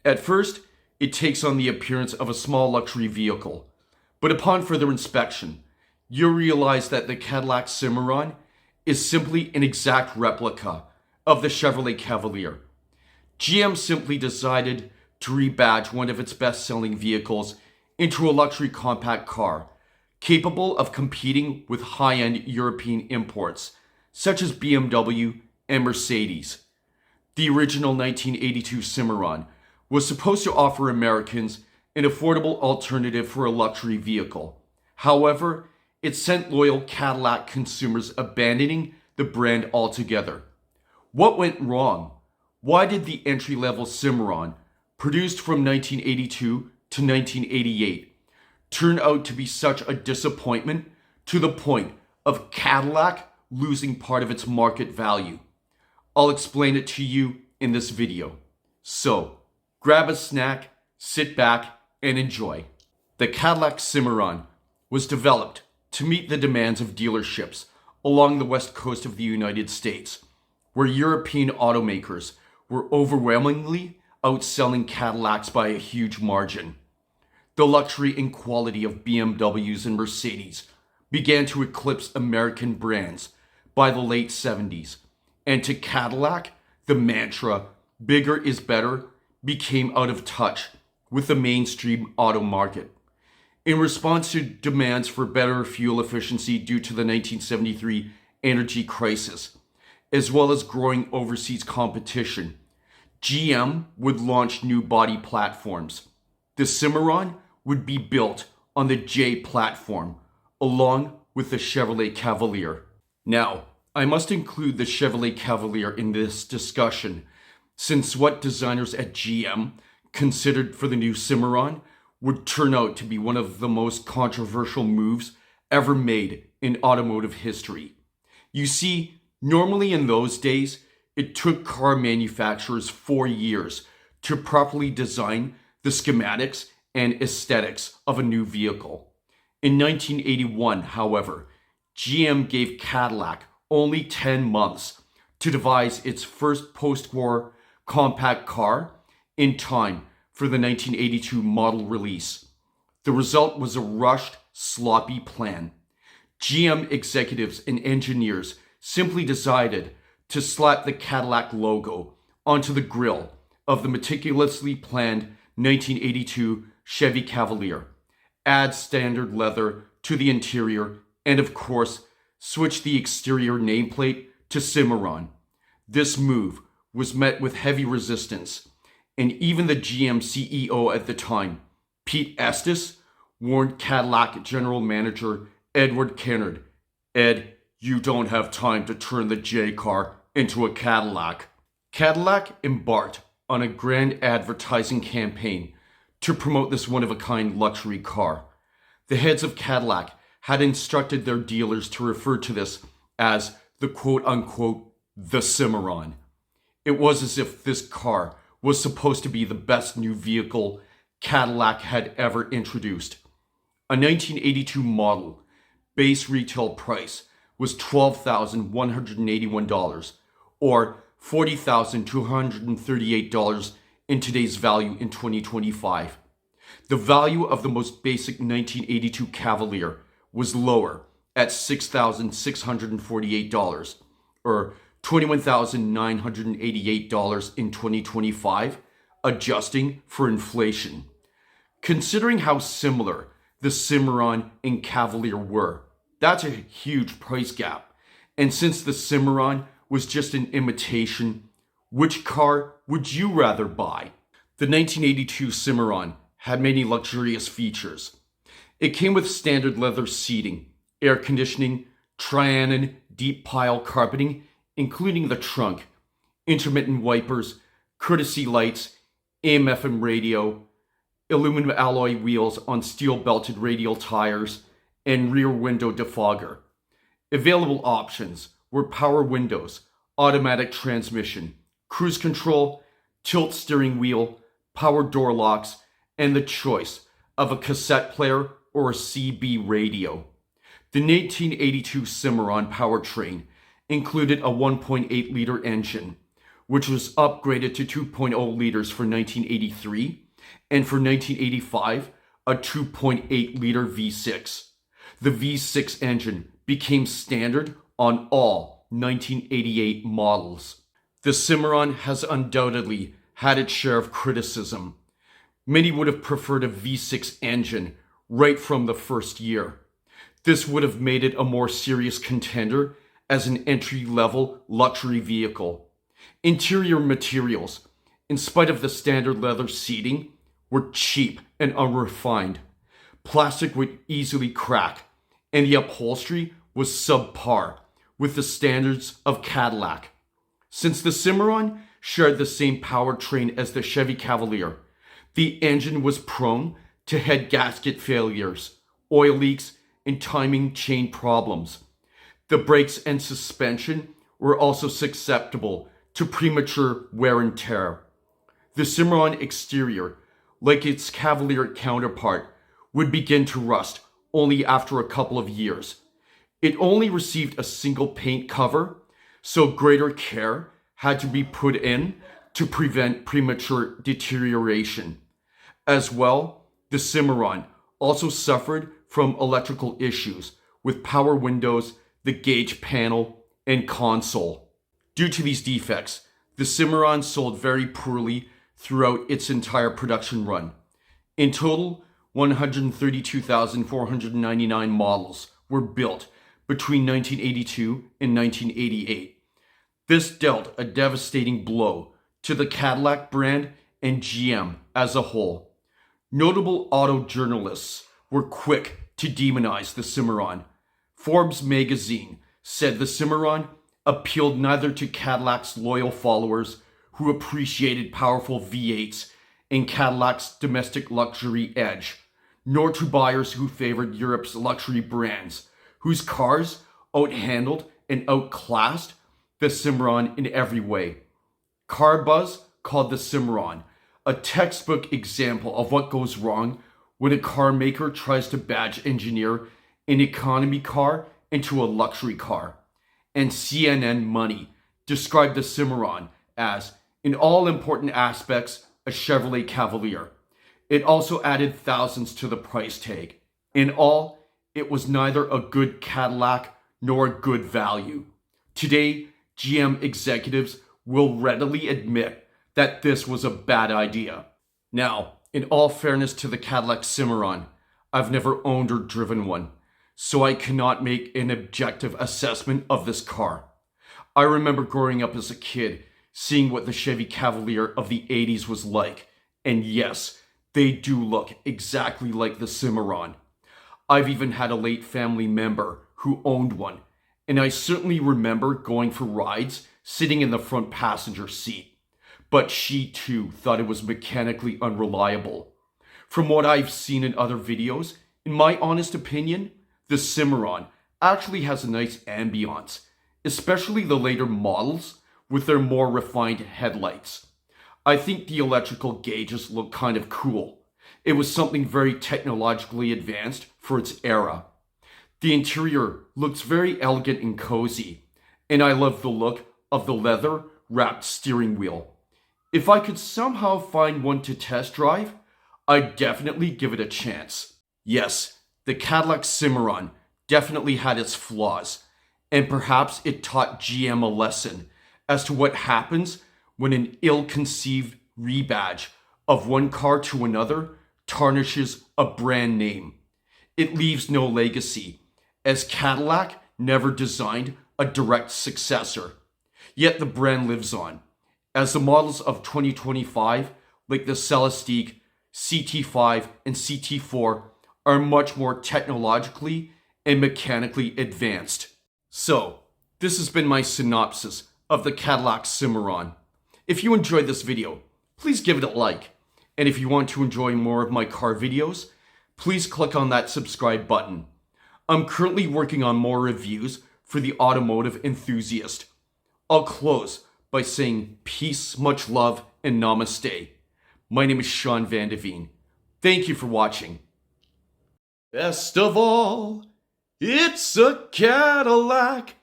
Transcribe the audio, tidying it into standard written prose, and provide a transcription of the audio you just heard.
At first, it takes on the appearance of a small luxury vehicle, but upon further inspection, you'll realize that the Cadillac Cimarron is simply an exact replica of the Chevrolet Cavalier. GM simply decided to rebadge one of its best-selling vehicles into a luxury compact car, capable of competing with high-end European imports, such as BMW and Mercedes. The original 1982 Cimarron was supposed to offer Americans an affordable alternative for a luxury vehicle. However, it sent loyal Cadillac consumers abandoning the brand altogether. What went wrong? Why did the entry-level Cimarron, produced from 1982 to 1988, turn out to be such a disappointment to the point of Cadillac losing part of its market value? I'll explain it to you in this video. So, grab a snack, sit back, and enjoy. The Cadillac Cimarron was developed to meet the demands of dealerships along the west coast of the United States, where European automakers were overwhelmingly outselling Cadillacs by a huge margin. The luxury and quality of BMWs and Mercedes began to eclipse American brands by the late 70s, and to Cadillac, the mantra, "bigger is better," became out of touch with the mainstream auto market. In response to demands for better fuel efficiency due to the 1973 energy crisis, as well as growing overseas competition, GM would launch new body platforms. The Cimarron would be built on the J platform, along with the Chevrolet Cavalier. Now, I must include the Chevrolet Cavalier in this discussion, since what designers at GM considered for the new Cimarron would turn out to be one of the most controversial moves ever made in automotive history. You see, normally in those days, it took car manufacturers 4 years to properly design the schematics and aesthetics of a new vehicle. In 1981, however, GM gave Cadillac only 10 months to devise its first post-war compact car in time for the 1982 model release. The result was a rushed, sloppy plan. GM executives and engineers simply decided to slap the Cadillac logo onto the grille of the meticulously planned 1982 Chevy Cavalier, add standard leather to the interior, and of course, switch the exterior nameplate to Cimarron. This move was met with heavy resistance, and even the GM CEO at the time, Pete Estes, warned Cadillac General Manager Edward Kennard, "Ed, you don't have time to turn the J car into a Cadillac." Cadillac embarked on a grand advertising campaign to promote this one-of-a-kind luxury car. The heads of Cadillac had instructed their dealers to refer to this as the quote-unquote the Cimarron. It was as if this car was supposed to be the best new vehicle Cadillac had ever introduced. A 1982 model, base retail price was $12,181, or $40,238 in today's value in 2025. The value of the most basic 1982 Cavalier was lower at $6,648, or $21,988 in 2025, adjusting for inflation. Considering how similar the Cimarron and Cavalier were, that's a huge price gap. And since the Cimarron was just an imitation, which car would you rather buy? The 1982 Cimarron had many luxurious features. It came with standard leather seating, air conditioning, Trianon deep pile carpeting, including the trunk, intermittent wipers, courtesy lights, AM/FM radio, aluminum alloy wheels on steel-belted radial tires, and rear window defogger. Available options were power windows, automatic transmission, cruise control, tilt steering wheel, power door locks, and the choice of a cassette player or a CB radio. The 1982 Cimarron powertrain included a 1.8-liter engine which was upgraded to 2.0 liters for 1983, and for 1985, a 2.8 liter V6. The V6 engine became standard on all 1988 models. The Cimarron has undoubtedly had its share of criticism. Many would have preferred a V6 engine right from the first year. This would have made it a more serious contender as an entry-level luxury vehicle. Interior materials, in spite of the standard leather seating, were cheap and unrefined. Plastic would easily crack, and the upholstery was subpar with the standards of Cadillac. Since the Cimarron shared the same powertrain as the Chevy Cavalier, the engine was prone to head gasket failures, oil leaks, and timing chain problems. The brakes and suspension were also susceptible to premature wear and tear. The Cimarron exterior, like its Cavalier counterpart, would begin to rust only after a couple of years. It only received a single paint cover, so greater care had to be put in to prevent premature deterioration. As well, the Cimarron also suffered from electrical issues with power windows, the gauge panel, and console. Due to these defects, the Cimarron sold very poorly throughout its entire production run. In total, 132,499 models were built between 1982 and 1988. This dealt a devastating blow to the Cadillac brand and GM as a whole. Notable auto journalists were quick to demonize the Cimarron. Forbes magazine said the Cimarron appealed neither to Cadillac's loyal followers who appreciated powerful V8s and Cadillac's domestic luxury edge, nor to buyers who favored Europe's luxury brands, whose cars outhandled and outclassed the Cimarron in every way. Car Buzz called the Cimarron a textbook example of what goes wrong when a car maker tries to badge engineer an economy car into a luxury car. And CNN Money described the Cimarron as, in all important aspects, a Chevrolet Cavalier. It also added thousands to the price tag. In all, it was neither a good Cadillac nor a good value. Today, GM executives will readily admit that this was a bad idea. Now, in all fairness to the Cadillac Cimarron, I've never owned or driven one, so I cannot make an objective assessment of this car. I remember growing up as a kid, seeing what the Chevy Cavalier of the 80s was like, and yes, they do look exactly like the Cimarron. I've even had a late family member who owned one, and I certainly remember going for rides sitting in the front passenger seat. But she too thought it was mechanically unreliable. From what I've seen in other videos, in my honest opinion, the Cimarron actually has a nice ambiance, especially the later models with their more refined headlights. I think the electrical gauges look kind of cool. It was something very technologically advanced for its era. The interior looks very elegant and cozy, and I love the look of the leather-wrapped steering wheel. If I could somehow find one to test drive, I'd definitely give it a chance. Yes, the Cadillac Cimarron definitely had its flaws, and perhaps it taught GM a lesson as to what happens when an ill-conceived rebadge of one car to another tarnishes a brand name. It leaves no legacy, as Cadillac never designed a direct successor. Yet the brand lives on, as the models of 2025, like the Celestiq, CT5, and CT4, are much more technologically and mechanically advanced. So, this has been my synopsis of the Cadillac Cimarron. If you enjoyed this video, please give it a like. And if you want to enjoy more of my car videos, please click on that subscribe button. I'm currently working on more reviews for the automotive enthusiast. I'll close by saying peace, much love, and namaste. My name is Sean Van Deveen. Thank you for watching. Best of all, it's a Cadillac.